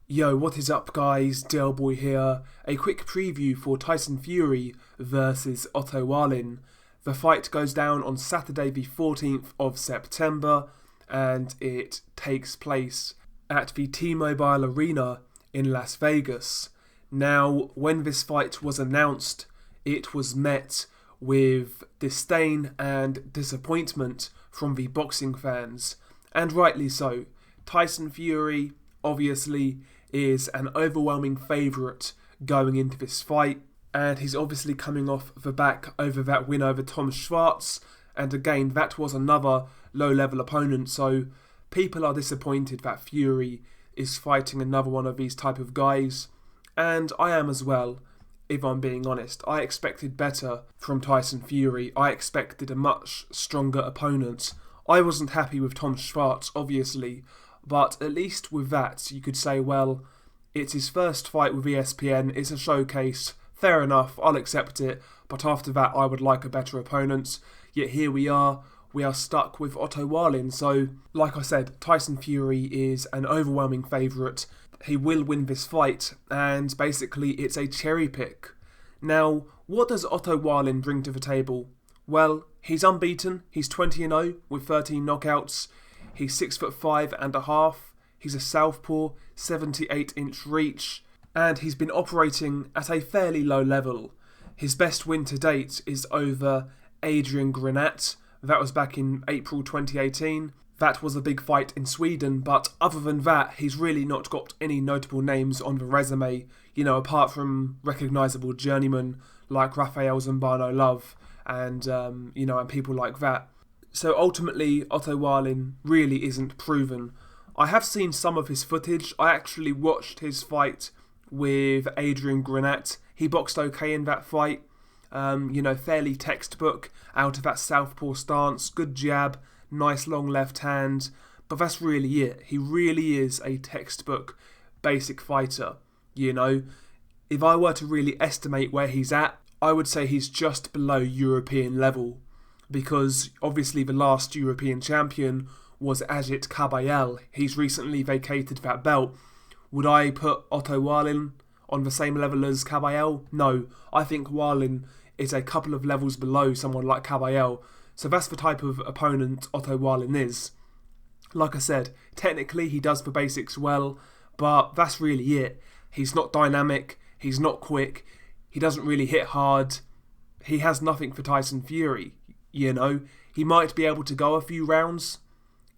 Yo, what is up guys, Boy here. A quick preview for Tyson Fury versus Otto Wallin. The fight goes down on Saturday the 14th of September and it takes place at the T-Mobile Arena in Las Vegas. Now, when this fight was announced, it was met with disdain and disappointment from the boxing fans, and rightly so. Tyson Fury, obviously, is an overwhelming favourite going into this fight, and he's obviously coming off the back over that win over Tom Schwarz, and again, that was another low-level opponent, so people are disappointed that Fury is fighting another one of these type of guys, and I am as well, if I'm being honest. I expected better from Tyson Fury. I expected a much stronger opponent. I wasn't happy with Tom Schwarz, obviously, but at least with that, you could say, well, it's his first fight with ESPN, it's a showcase, fair enough, I'll accept it, but after that I would like a better opponent. Yet here we are stuck with Otto Wallin. So, like I said, Tyson Fury is an overwhelming favourite. He will win this fight, and basically it's a cherry pick. Now, what does Otto Wallin bring to the table? Well, he's unbeaten, he's 20-0 with 13 knockouts. He's 6'5.5", he's a southpaw, 78-inch reach, and he's been operating at a fairly low level. His best win to date is over Adrian Granat. That was back in April 2018. That was a big fight in Sweden, but other than that, he's really not got any notable names on the resume, apart from recognisable journeymen like Rafael Zambano Love and people like that. So ultimately, Otto Wallin really isn't proven. I have seen some of his footage. I actually watched his fight with Adrian Granat. He boxed okay in that fight. Fairly textbook out of that southpaw stance. Good jab, nice long left hand. But that's really it. He really is a textbook basic fighter. If I were to really estimate where he's at, I would say he's just below European level. Because obviously the last European champion was Ajit Kabayel. He's recently vacated that belt. Would I put Otto Wallin on the same level as Kabayel? No, I think Wallin is a couple of levels below someone like Kabayel. So that's the type of opponent Otto Wallin is. Like I said, technically he does the basics well, but that's really it. He's not dynamic, he's not quick, he doesn't really hit hard. He has nothing for Tyson Fury. He might be able to go a few rounds.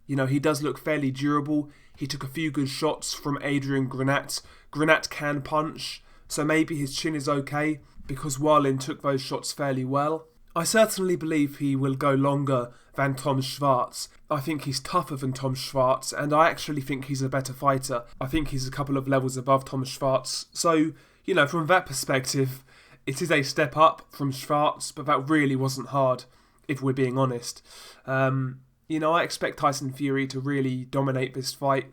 He does look fairly durable. He took a few good shots from Adrian Granat. Granat can punch, so maybe his chin is okay because Wallin took those shots fairly well. I certainly believe he will go longer than Tom Schwarz. I think he's tougher than Tom Schwarz, and I actually think he's a better fighter. I think he's a couple of levels above Tom Schwarz. So, from that perspective, it is a step up from Schwarz, but that really wasn't hard, if we're being honest. I expect Tyson Fury to really dominate this fight.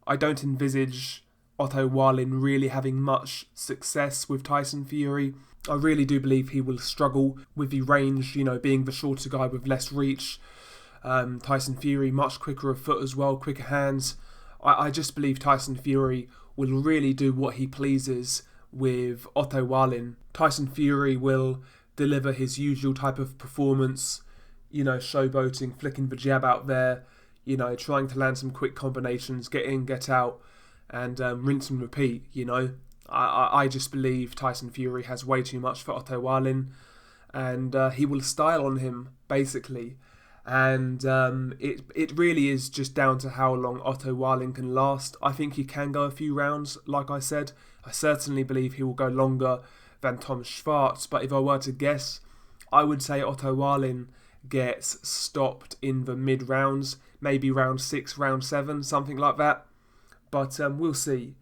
I don't envisage Otto Wallin really having much success with Tyson Fury. I really do believe he will struggle with the range, being the shorter guy with less reach. Tyson Fury, much quicker of foot as well, quicker hands. I just believe Tyson Fury will really do what he pleases with Otto Wallin. Tyson Fury will deliver his usual type of performance, showboating, flicking the jab out there, trying to land some quick combinations, get in, get out, and rinse and repeat, I just believe Tyson Fury has way too much for Otto Wallin, and he will style on him, basically. And it really is just down to how long Otto Wallin can last. I think he can go a few rounds, like I said. I certainly believe he will go longer than Tom Schwarz, but if I were to guess, I would say Otto Wallin gets stopped in the mid-rounds, maybe round 6, round 7, something like that. But we'll see.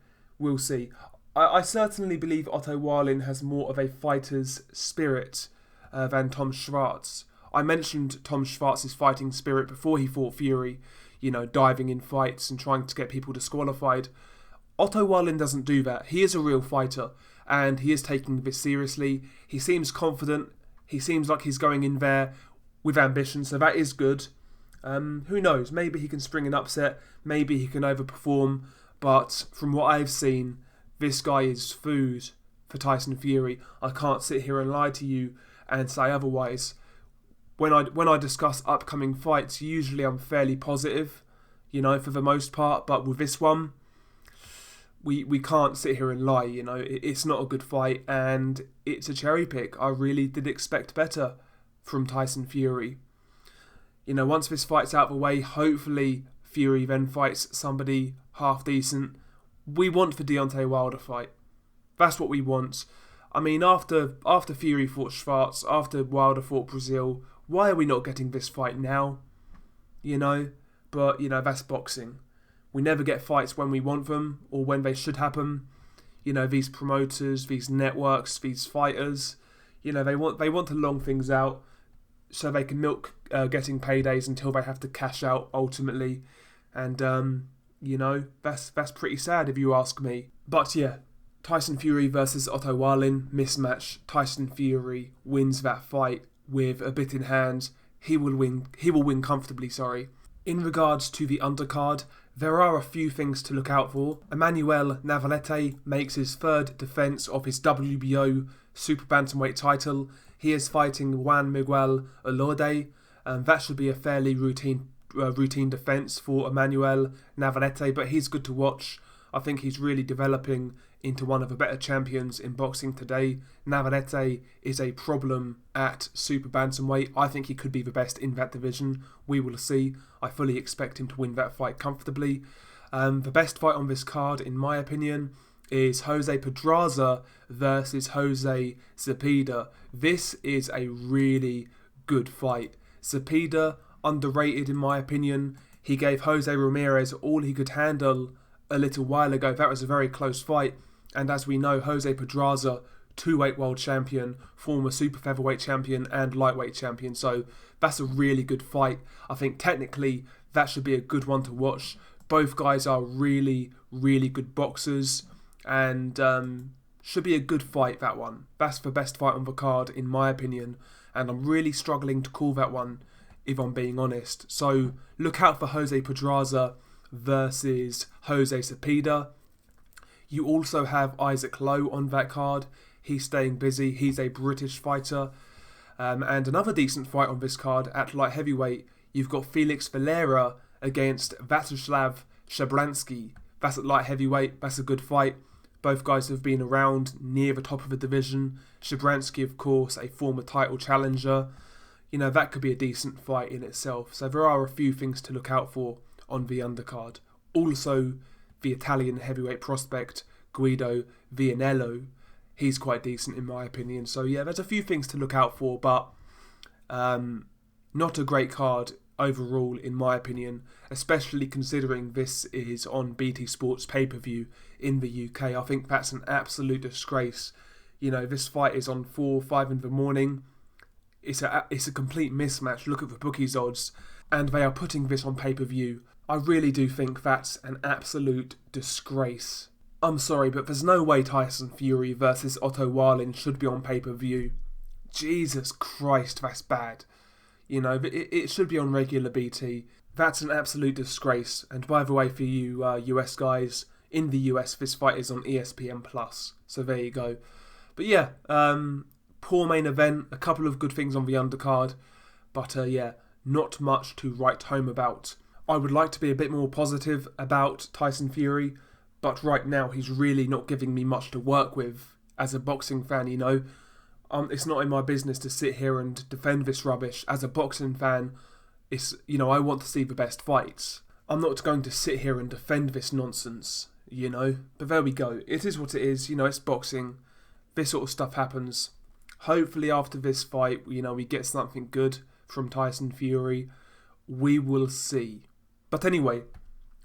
I certainly believe Otto Wallin has more of a fighter's spirit than Tom Schwarz. I mentioned Tom Schwarz's fighting spirit before he fought Fury, diving in fights and trying to get people disqualified. Otto Wallin doesn't do that. He is a real fighter, and he is taking this seriously. He seems confident. He seems like he's going in there with ambition, so that is good. Who knows? Maybe he can spring an upset. Maybe he can overperform. But from what I've seen, this guy is food for Tyson Fury. I can't sit here and lie to you and say otherwise. When I discuss upcoming fights, usually I'm fairly positive, for the most part. But with this one, we can't sit here and lie, It's not a good fight and it's a cherry pick. I really did expect better from Tyson Fury. Once this fight's out of the way, hopefully Fury then fights somebody half decent. We want the Deontay Wilder fight. That's what we want. I mean, after Fury fought Schwarz, after Wilder fought Brazil, why are we not getting this fight now? But, that's boxing. We never get fights when we want them or when they should happen. These promoters, these networks, these fighters, they want to long things out so they can milk getting paydays until they have to cash out ultimately. And, that's pretty sad if you ask me. But yeah, Tyson Fury versus Otto Wallin, mismatch. Tyson Fury wins that fight with a bit in hand. He will win comfortably, sorry. In regards to the undercard, there are a few things to look out for. Emmanuel Navarrete makes his third defence of his WBO Super Bantamweight title. He is fighting Juan Miguel Elorde. That should be a fairly routine defence for Emmanuel Navarrete, but he's good to watch. I think he's really developing into one of the better champions in boxing today. Navarrete is a problem at Super Bantamweight. I think he could be the best in that division. We will see. I fully expect him to win that fight comfortably. The best fight on this card, in my opinion, is Jose Pedraza versus Jose Zepeda. This is a really good fight. Zepeda, underrated in my opinion. He gave Jose Ramirez all he could handle a little while ago. That was a very close fight. And as we know, Jose Pedraza, two-weight world champion, former super featherweight champion and lightweight champion. So that's a really good fight. I think technically that should be a good one to watch. Both guys are really, really good boxers and should be a good fight, that one. That's the best fight on the card in my opinion. And I'm really struggling to call that one, if I'm being honest. So look out for Jose Pedraza versus Jose Zepeda. You also have Isaac Lowe on that card. He's staying busy. He's a British fighter. And another decent fight on this card at light heavyweight, you've got Felix Valera against Vatsislav Shabransky. That's at light heavyweight. That's a good fight. Both guys have been around near the top of the division. Shabransky, of course, a former title challenger. That could be a decent fight in itself. So there are a few things to look out for on the undercard. Also, the Italian heavyweight prospect, Guido Vianello. He's quite decent in my opinion. So yeah, there's a few things to look out for, but not a great card overall in my opinion, especially considering this is on BT Sports pay-per-view in the UK. I think that's an absolute disgrace. This fight is on 4 or 5 in the morning. It's a complete mismatch. Look at the bookies odds, and they are putting this on pay-per-view. I really do think that's an absolute disgrace. I'm sorry, but there's no way Tyson Fury versus Otto Wallin should be on pay-per-view. Jesus Christ, that's bad. It should be on regular BT. That's an absolute disgrace. And by the way, for you US guys, in the US, this fight is on ESPN+. So there you go. But yeah, poor main event. A couple of good things on the undercard. But yeah, not much to write home about. I would like to be a bit more positive about Tyson Fury, but right now he's really not giving me much to work with as a boxing fan, It's not in my business to sit here and defend this rubbish. As a boxing fan, I want to see the best fights. I'm not going to sit here and defend this nonsense, But there we go. It is what it is, it's boxing. This sort of stuff happens. Hopefully after this fight, we get something good from Tyson Fury. We will see. But anyway,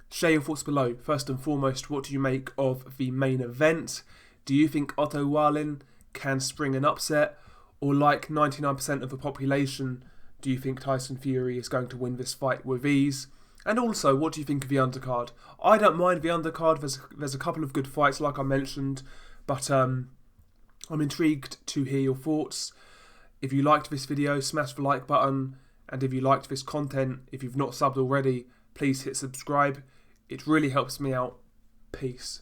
share your thoughts below. First and foremost, what do you make of the main event? Do you think Otto Wallin can spring an upset? Or like 99% of the population, do you think Tyson Fury is going to win this fight with ease? And also, what do you think of the undercard? I don't mind the undercard. There's a couple of good fights like I mentioned. But I'm intrigued to hear your thoughts. If you liked this video, smash the like button. And if you liked this content, if you've not subbed already, please hit subscribe. It really helps me out. Peace.